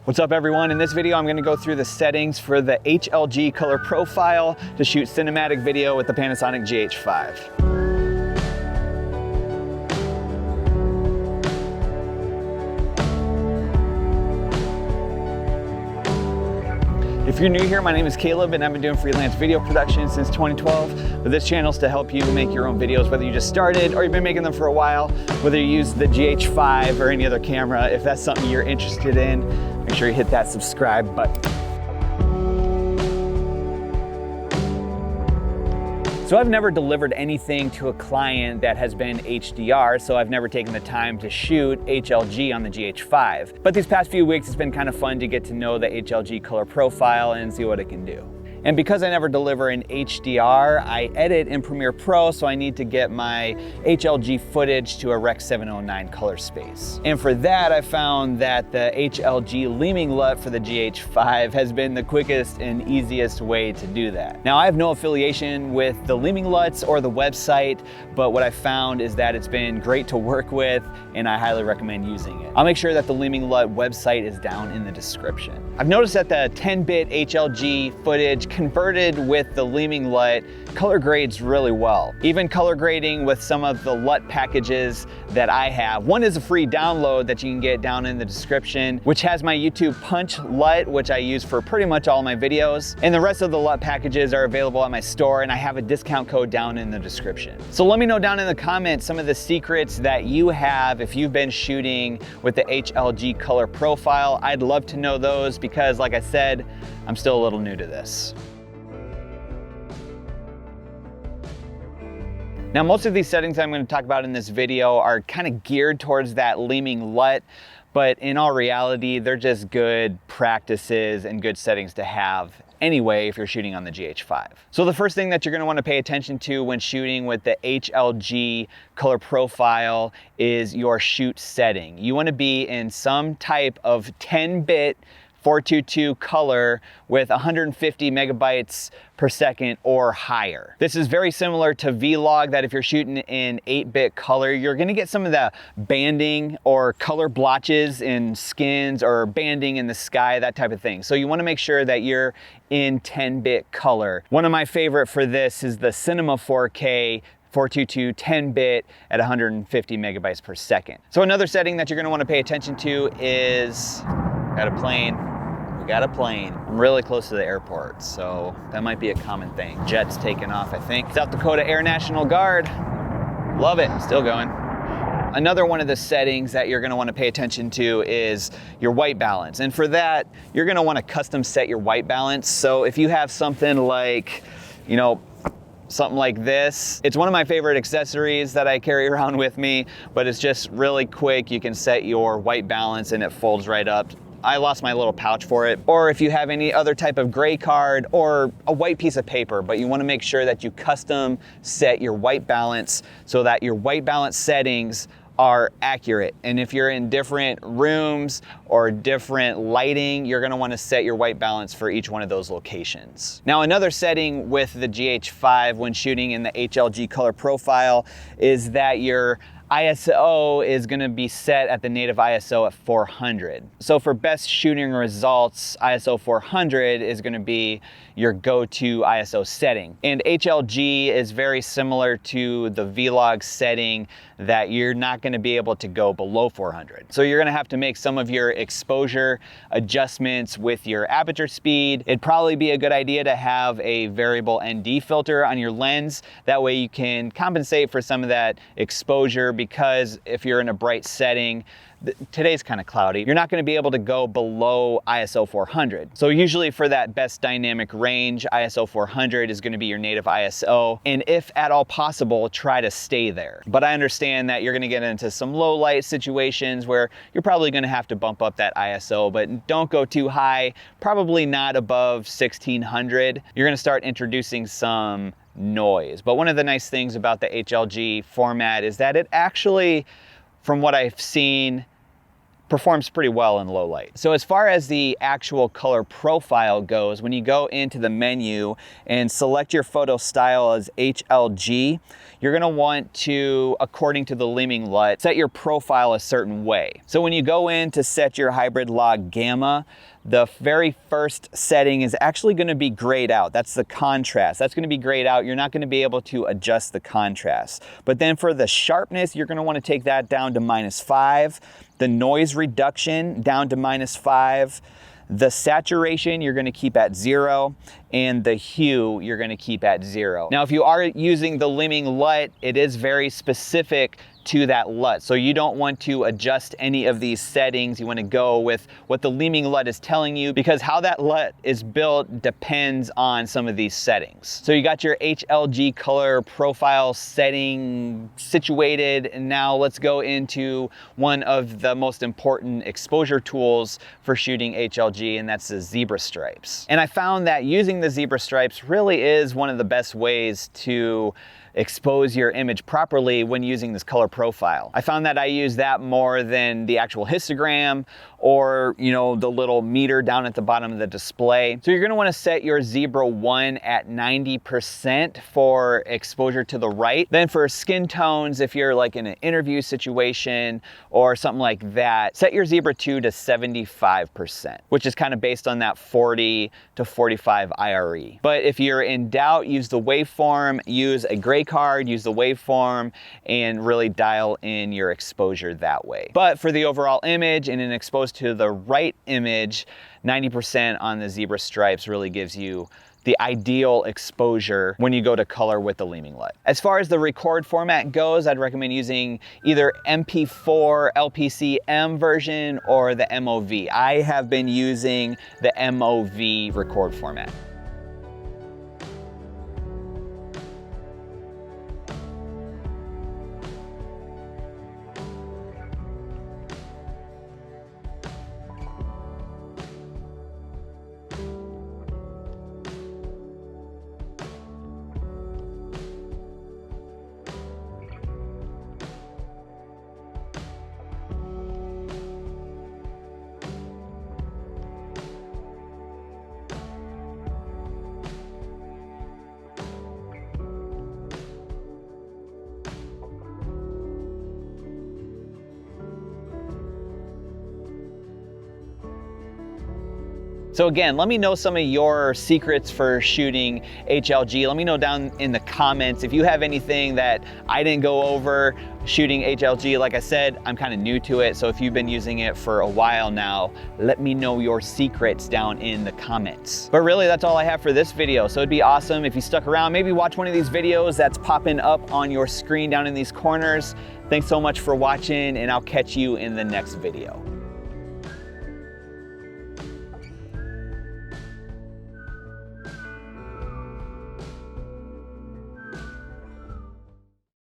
What's up everyone? In this video I'm going to go through the settings for the HLG color profile to shoot cinematic video with the Panasonic GH5. If you're new here, my name is Caleb and I've been doing freelance video production since 2012. But this channel is to help you make your own videos, whether you just started or you've been making them for a while, whether you use the GH5 or any other camera. If that's something you're interested in, make sure you hit that subscribe button. So I've never delivered anything to a client that has been HDR, so I've never taken the time to shoot HLG on the GH5. But these past few weeks, it's been kind of fun to get to know the HLG color profile and see what it can do. And because I never deliver in HDR, I edit in Premiere Pro, so I need to get my HLG footage to a Rec. 709 color space. And for that, I found that the HLG Leeming LUT for the GH5 has been the quickest and easiest way to do that. Now, I have no affiliation with the Leeming LUTs or the website, but what I found is that it's been great to work with, and I highly recommend using it. I'll make sure that the Leeming LUT website is down in the description. I've noticed that the 10-bit HLG footage converted with the Leeming LUT color grades really well. Even color grading with some of the LUT packages that I have. One is a free download that you can get down in the description, which has my YouTube Punch LUT, which I use for pretty much all my videos. And the rest of the LUT packages are available at my store, and I have a discount code down in the description. So let me know down in the comments some of the secrets that you have if you've been shooting with the HLG color profile. I'd love to know those because, like I said, I'm still a little new to this. Now, most of these settings I'm going to talk about in this video are kind of geared towards that Leeming LUT, but in all reality, they're just good practices and good settings to have anyway if you're shooting on the GH5. So the first thing that you're going to want to pay attention to when shooting with the HLG color profile is your shoot setting. You want to be in some type of 10-bit 422 color with 150 megabytes per second or higher. This is very similar to Vlog, that if you're shooting in 8-bit color, you're gonna get some of the banding or color blotches in skins or banding in the sky, that type of thing. So you wanna make sure that you're in 10-bit color. One of my favorite for this is the Cinema 4K 422 10-bit at 150 megabytes per second. So another setting that you're gonna wanna pay attention to is, got a plane. I'm really close to the airport, so that might be a common thing. Jets taking off, I think. South Dakota Air National Guard. Love it, still going. Another one of the settings that you're gonna wanna pay attention to is your white balance. And for that, you're gonna wanna custom set your white balance. So if you have something like, something like this. It's one of my favorite accessories that I carry around with me, but it's just really quick. You can set your white balance and it folds right up. I lost my little pouch for it. Or if you have any other type of gray card or a white piece of paper, but you want to make sure that you custom set your white balance so that your white balance settings are accurate. And if you're in different rooms or different lighting, you're gonna wanna set your white balance for each one of those locations. Now, another setting with the GH5 when shooting in the HLG color profile is that your ISO is gonna be set at the native ISO at 400. So for best shooting results, ISO 400 is gonna be your go-to ISO setting. And HLG is very similar to the Vlog setting that you're not gonna be able to go below 400. So you're gonna have to make some of your exposure adjustments with your aperture speed. It'd probably be a good idea to have a variable ND filter on your lens. That way you can compensate for some of that exposure, because if you're in a bright setting, today's kind of cloudy, you're not going to be able to go below ISO 400. So usually for that best dynamic range, ISO 400 is going to be your native ISO. And if at all possible, try to stay there. But I understand that you're going to get into some low light situations where you're probably going to have to bump up that ISO, but don't go too high, probably not above 1600. You're going to start introducing some noise. But one of the nice things about the HLG format is that it actually, from what I've seen, performs pretty well in low light. So as far as the actual color profile goes, when you go into the menu and select your photo style as HLG, you're gonna want to, according to the Leeming LUT, set your profile a certain way. So when you go in to set your hybrid log gamma, the very first setting is actually gonna be grayed out. That's the contrast. That's gonna be grayed out. You're not gonna be able to adjust the contrast. But then for the sharpness, you're gonna wanna take that down to -5. The noise reduction down to -5. The saturation you're gonna keep at 0, and the hue you're gonna keep at 0. Now, if you are using the Leeming LUT, it is very specific to that LUT. So you don't want to adjust any of these settings. You want to go with what the Leeming LUT is telling you, because how that LUT is built depends on some of these settings. So you got your HLG color profile setting situated, and now let's go into one of the most important exposure tools for shooting HLG, and that's the zebra stripes. And I found that using the zebra stripes really is one of the best ways to expose your image properly when using this color profile. I found that I use that more than the actual histogram or, you know, the little meter down at the bottom of the display. So you're gonna wanna set your Zebra 1 at 90% for exposure to the right. Then for skin tones, if you're like in an interview situation or something like that, set your Zebra 2 to 75%, which is kind of based on that 40 to 45 IRE. But if you're in doubt, use the waveform, use a gray card, use the waveform, and really dial in your exposure that way. But for the overall image and an exposed to the right image, 90% on the zebra stripes really gives you the ideal exposure when you go to color with the Leeming LUT. As far as the record format goes, I'd recommend using either MP4 LPCM version or the MOV. I have been using the MOV record format. So again, let me know some of your secrets for shooting HLG. Let me know down in the comments if you have anything that I didn't go over shooting HLG. Like I said, I'm kind of new to it, so if you've been using it for a while now, let me know your secrets down in the comments. But really, that's all I have for this video. So it'd be awesome if you stuck around, maybe watch one of these videos that's popping up on your screen down in these corners. Thanks so much for watching, and I'll catch you in the next video.